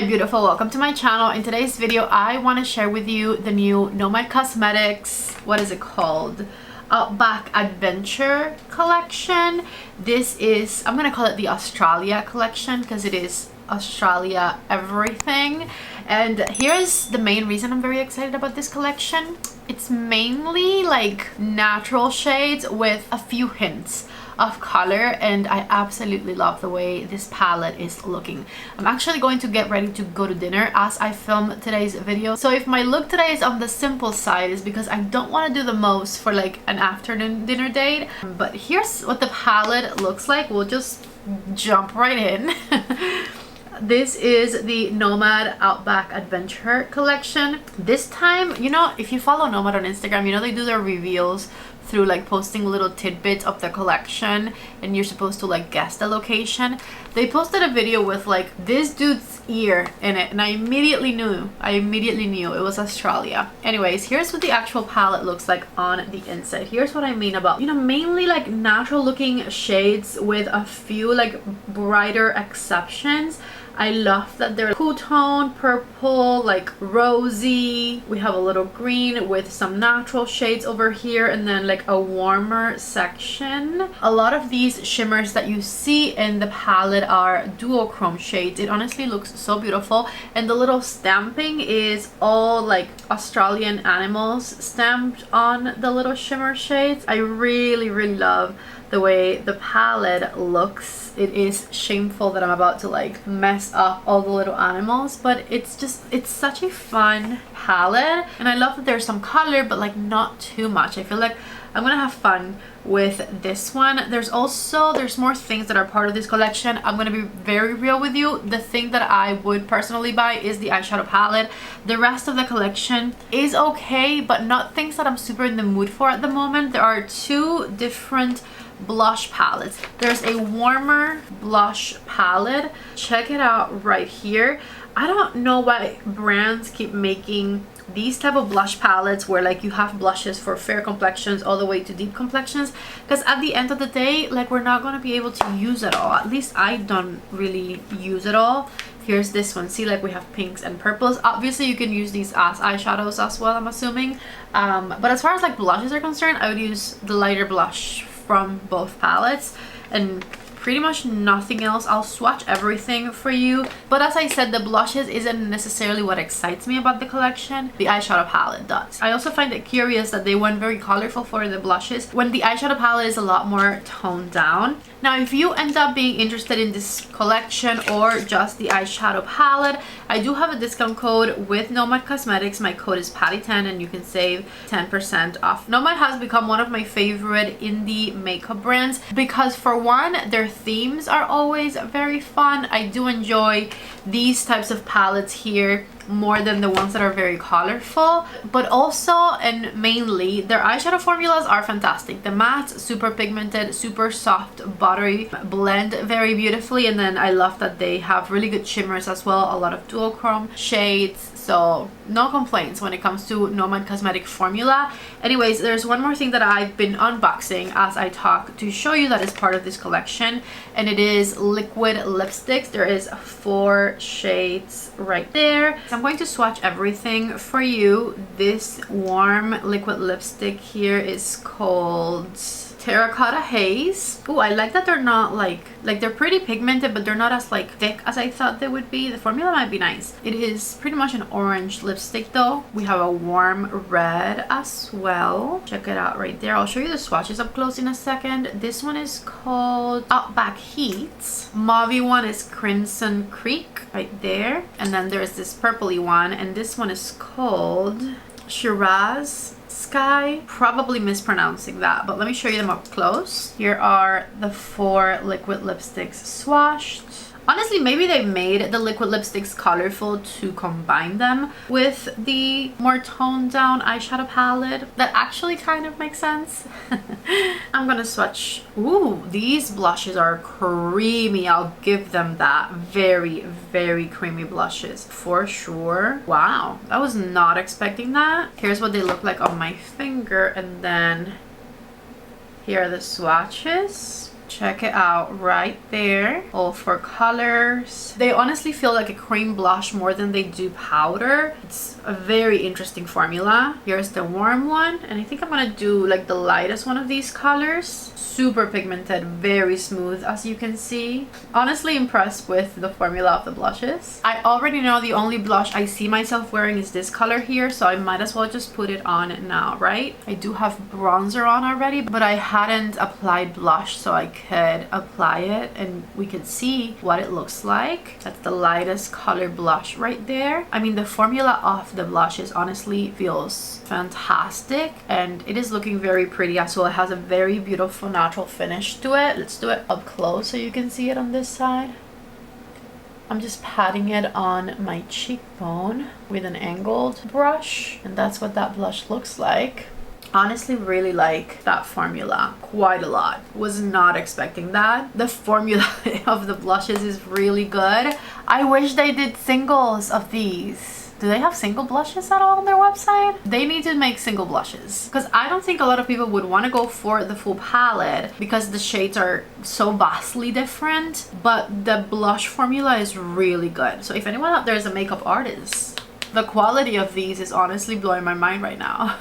Hi beautiful, welcome to my channel. In today's video I want to share with you the new Nomad Cosmetics, what is it called, Outback Adventure collection. This is, I'm gonna call it the Australia collection because it is Australia everything. And here's the main reason I'm very excited about this collection. It's mainly like natural shades with a few hints of color, and I absolutely love the way this palette is looking. I'm actually going to get ready to go to dinner as I film today's video. So if my look today is on the simple side, is because I don't want to do the most for like an afternoon dinner date. But here's what the palette looks like. We'll just jump right in. This is the Nomad Outback Adventure collection. This time, you know, if you follow Nomad on Instagram, you know they do their reveals through like posting little tidbits of the collection, and you're supposed to like guess the location. They posted a video with like this dude's ear in it, and I immediately knew it was Australia. Anyways, here's what the actual palette looks like on the inside. Here's what I mean about, you know, mainly like natural looking shades with a few like brighter exceptions. I love that they're cool tone, purple, like rosy. We have a little green with some natural shades over here, and then like a warmer section. A lot of these shimmers that you see in the palette are duochrome shades. It honestly looks so beautiful, and the little stamping is all like Australian animals stamped on the little shimmer shades. I really love the way the palette looks. It is shameful that I'm about to like mess up all the little animals, but it's such a fun palette, and I love that there's some color but like not too much. I feel like I'm gonna have fun with this one. There's more things that are part of this collection. I'm gonna be very real with you. The thing that I would personally buy is the eyeshadow palette. The rest of the collection is okay, but not things that I'm super in the mood for at the moment. There are two different blush palettes. There's a warmer blush palette. Check it out right here. I don't know why brands keep making these type of blush palettes where like you have blushes for fair complexions all the way to deep complexions, because at the end of the day, like, we're not going to be able to use it all. At least I don't really use it all. Here's this one. See, like we have pinks and purples. Obviously you can use these as eyeshadows as well, I'm assuming, but as far as like blushes are concerned, I would use the lighter blush from both palettes and pretty much nothing else. I'll swatch everything for you, but as I said, the blushes isn't necessarily what excites me about the collection. The eyeshadow palette does. I also find it curious that they went very colorful for the blushes when the eyeshadow palette is a lot more toned down. Now if you end up being interested in this collection or just the eyeshadow palette, I do have a discount code with Nomad Cosmetics. My code is PATTY10 and you can save 10% off. Nomad has become one of my favorite indie makeup brands because, for one, their themes are always very fun. I do enjoy these types of palettes here more than the ones that are very colorful, but also and mainly their eyeshadow formulas are fantastic. The mattes, super pigmented, super soft, buttery, blend very beautifully, and then I love that they have really good shimmers as well, a lot of duochrome shades. So no complaints when it comes to Nomad Cosmetic formula. Anyways, there's one more thing that I've been unboxing as I talk to show you that is part of this collection, and it is liquid lipsticks. There is 4 shades right there. So I'm going to swatch everything for you. This warm liquid lipstick here is called Terracotta Haze. Oh, I like that they're not like they're pretty pigmented, but they're not as like thick as I thought they would be. The formula might be nice. It is pretty much an orange lipstick though. We have a warm red as well. Check it out right there. I'll show you the swatches up close in a second. This one is called Outback Heat. Mauvey one is Crimson Creek right there, and then there's this purpley one, and this one is called Shiraz Sky. Probably mispronouncing that, but let me show you them up close. Here are the 4 liquid lipsticks swatched. Honestly, maybe they made the liquid lipsticks colorful to combine them with the more toned down eyeshadow palette. That actually kind of makes sense. I'm gonna swatch. Ooh, these blushes are creamy. I'll give them that. Very creamy blushes for sure. Wow, I was not expecting that. Here's what they look like on my finger, and then here are the swatches. Check it out right there. All four colors. They honestly feel like a cream blush more than they do powder. It's a very interesting formula. Here's the warm one, and I think I'm gonna do like the lightest one of these colors. Super pigmented, very smooth, as you can see. Honestly impressed with the formula of the blushes. I already know the only blush I see myself wearing is this color here, so I might as well just put it on now, right? I do have bronzer on already, but I hadn't applied blush, so I could apply it and we could see what it looks like. That's the lightest color blush right there. I mean, the formula of the blushes honestly feels fantastic, and it is looking very pretty as well. It has a very beautiful natural finish to it. Let's do it up close so you can see it on this side. I'm just patting it on my cheekbone with an angled brush, and that's what that blush looks like. Honestly really like that formula quite a lot. Was not expecting that. The formula of the blushes is really good. I wish they did singles of these. Do they have single blushes at all on their website? They need to make single blushes, because I don't think a lot of people would want to go for the full palette because the shades are so vastly different, but the blush formula is really good. So if anyone out there is a makeup artist, the quality of these is honestly blowing my mind right now.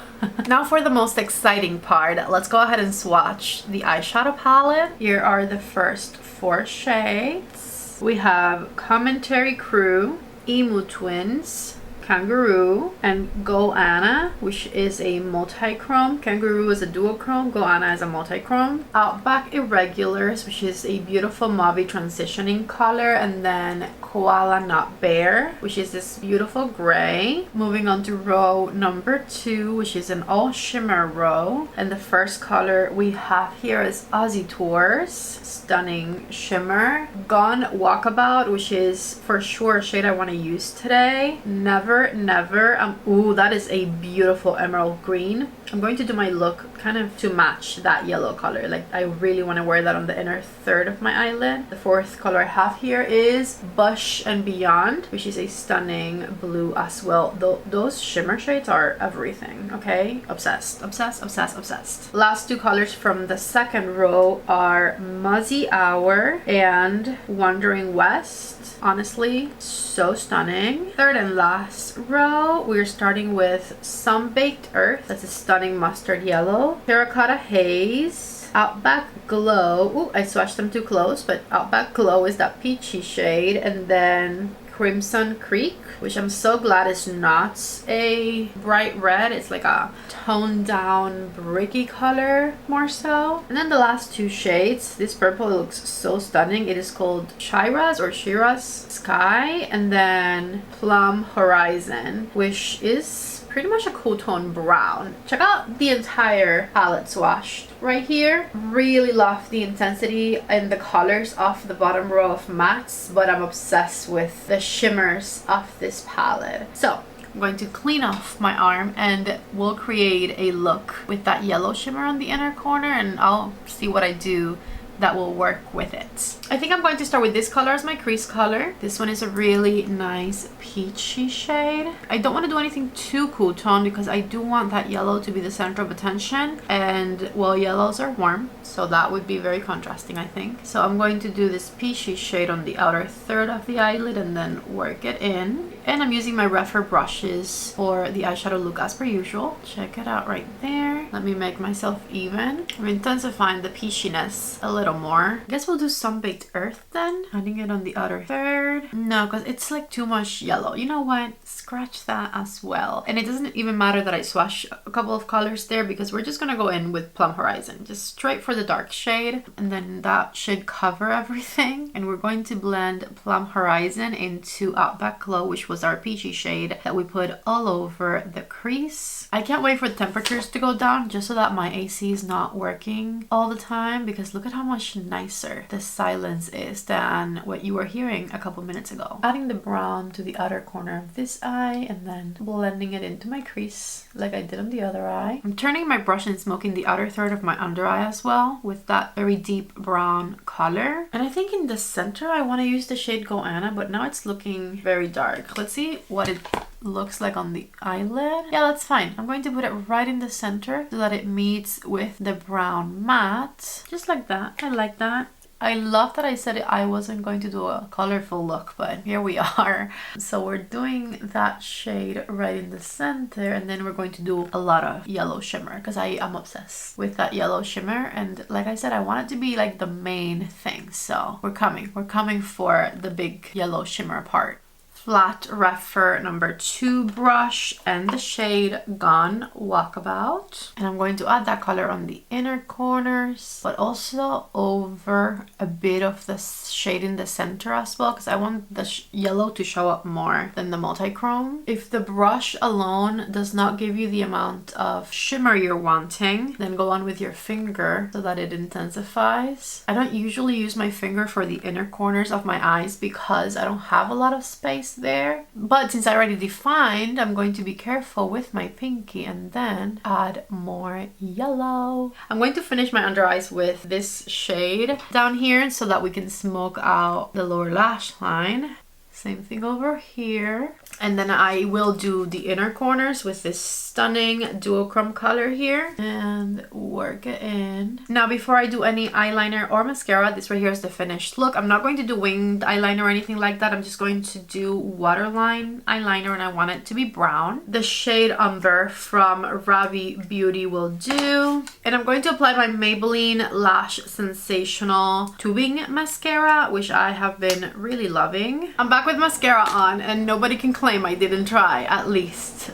Now for the most exciting part, let's go ahead and swatch the eyeshadow palette. Here are the first 4 shades. We have Commentary Crew, Emu Twins, Kangaroo, and Go Anna, which is a multi-chrome. Kangaroo is a duochrome, Go Anna is a multi-chrome. Outback Irregulars, which is a beautiful mauvey transitioning color, and then Koala Not Bear, which is this beautiful gray. Moving on to row number 2, which is an all shimmer row, and the first color we have here is Aussie Tours, stunning shimmer. Gone Walkabout, which is for sure a shade I want to use today. Never ooh, that is a beautiful emerald green. I'm going to do my look kind of to match that yellow color. Like, I really want to wear that on the inner third of my eyelid. The fourth color I have here is Bush and Beyond, which is a stunning blue as well. Those shimmer shades are everything, okay? Obsessed, obsessed, obsessed, obsessed. Last 2 colors from the second row are Muzzy Hour and Wandering West. Honestly, so stunning. Third and last row, we're starting with Sun-Baked Earth. That's a stunning mustard yellow. Terracotta Haze. Outback Glow. Ooh, I swatched them too close, but Outback Glow is that peachy shade. And then Crimson Creek, which I'm so glad is not a bright red. It's like a toned down bricky color more so. And then the last 2 shades, this purple looks so stunning. It is called Shira's Sky, and then Plum Horizon, which is pretty much a cool tone brown. Check out the entire palette swatched right here. Really love the intensity and the colors of the bottom row of mattes, but I'm obsessed with the shimmers of this palette. So I'm going to clean off my arm and we'll create a look with that yellow shimmer on the inner corner, and I'll see what I do that will work with it. I think I'm going to start with this color as my crease color. This one is a really nice peachy shade. I don't want to do anything too cool tone because I do want that yellow to be the center of attention, and well, yellows are warm, so that would be very contrasting, I think. So I'm going to do this peachy shade on the outer third of the eyelid and then work it in. And I'm using my rougher brushes for the eyeshadow look as per usual. Check it out right there. Let me make myself even. I'm intensifying the peachiness a little more. I guess we'll do Sun-Baked Earth then. Adding it on the outer third. No, because it's like too much yellow. You know what? Scratch that as well. And it doesn't even matter that I swatch a couple of colors there, because we're just gonna go in with Plum Horizon. Just straight for the dark shade. And then that should cover everything. And we're going to blend Plum Horizon into Outback Glow, which was our peachy shade that we put all over the crease. I can't wait for the temperatures to go down just so that my AC is not working all the time, because look at how much nicer the silence is than what you were hearing a couple minutes ago. Adding the brown to the outer corner of this eye and then blending it into my crease like I did on the other eye. I'm turning my brush and smoking the outer third of my under eye as well with that very deep brown color. And I think in the center I want to use the shade Go Anna, but now it's looking very dark. Let's see what it looks like on the eyelid. Yeah, that's fine. I'm going to put it right in the center so that it meets with the brown matte. Just like that. I like that. I love that I said I wasn't going to do a colorful look, but here we are. So we're doing that shade right in the center, and then we're going to do a lot of yellow shimmer because I am obsessed with that yellow shimmer. And like I said, I want it to be like the main thing. So we're coming for the big yellow shimmer part. Flat Refer number 2 brush and the shade Gone Walkabout. And I'm going to add that color on the inner corners, but also over a bit of the shade in the center as well, because I want the yellow to show up more than the multi-chrome. If the brush alone does not give you the amount of shimmer you're wanting, then go on with your finger so that it intensifies. I don't usually use my finger for the inner corners of my eyes because I don't have a lot of space there, but since I already defined, I'm going to be careful with my pinky and then add more yellow. I'm going to finish my under eyes with this shade down here so that we can smoke out the lower lash line. Same thing over here. And then I will do the inner corners with this stunning duochrome color here and work it in. Now, before I do any eyeliner or mascara, this right here is the finished look. I'm not going to do winged eyeliner or anything like that. I'm just going to do waterline eyeliner, and I want it to be brown. The shade Umber from Ravi Beauty will do. And I'm going to apply my Maybelline Lash Sensational Tubing Mascara, which I have been really loving. I'm back with mascara on, and nobody can claim I didn't try at least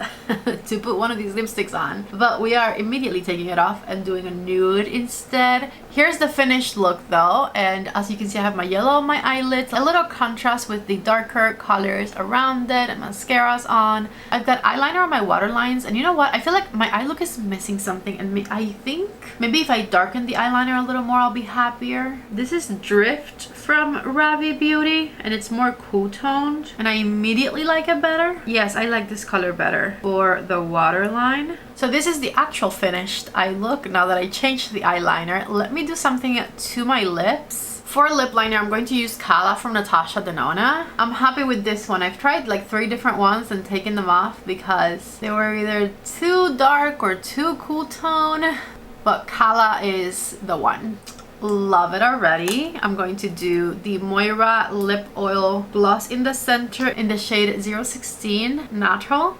to put one of these lipsticks on, but we are immediately taking it off and doing a nude instead. Here's the finished look though, and as you can see, I have my yellow on my eyelids, a little contrast with the darker colors around it, and mascara's on. I've got eyeliner on my waterlines, and you know what, I feel like my eye look is missing something, and I think maybe if I darken the eyeliner a little more, I'll be happier. This is Drift from Ravi Beauty, and it's more cool toned, and I immediately like it better. Yes, I like this color better for the waterline. So this is the actual finished eye look now that I changed the eyeliner. Let me do something to my lips. For lip liner, I'm going to use Cala from Natasha Denona. I'm happy with this one. I've tried like 3 different ones and taken them off because they were either too dark or too cool tone, but Cala is the one. Love it already. I'm going to do the Moira Lip Oil Gloss in the center in the shade 016 Natural.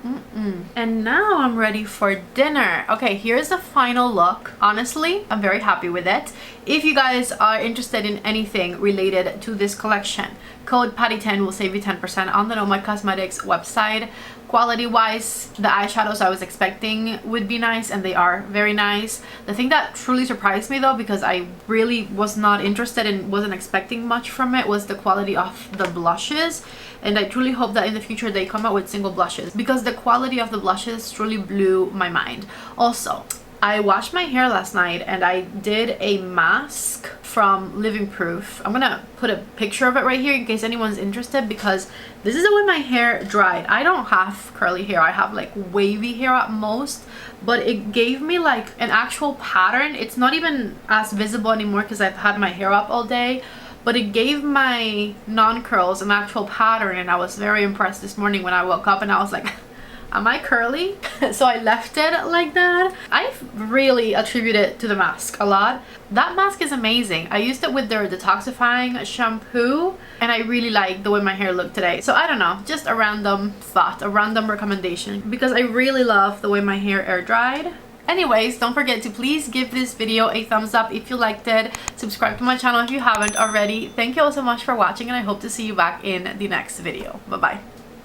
And now I'm ready for dinner. Okay, here's the final look. Honestly, I'm very happy with it. If you guys are interested in anything related to this collection, code PATTY10 will save you 10% on the Nomad Cosmetics website. Quality wise, the eyeshadows I was expecting would be nice, and they are very nice. The thing that truly surprised me though, because I really was not interested and wasn't expecting much from it, was the quality of the blushes. And I truly hope that in the future they come out with single blushes, because the quality of the blushes truly blew my mind. Also, I washed my hair last night and I did a mask from Livingproof. I'm gonna put a picture of it right here in case anyone's interested, because this is the way my hair dried. I don't have curly hair, I have like wavy hair at most, but it gave me like an actual pattern. It's not even as visible anymore because I've had my hair up all day, but it gave my non-curls an actual pattern, and I was very impressed this morning when I woke up and I was like, am I curly? So I left it like that. I really attribute it to the mask a lot. That mask is amazing. I used it with their detoxifying shampoo, and I really like the way my hair looked today. So I don't know, just a random thought, a random recommendation, because I really love the way my hair air dried. Anyways, don't forget to please give this video a thumbs up if you liked it. Subscribe to my channel if you haven't already. Thank you all so much for watching, and I hope to see you back in the next video. Bye bye.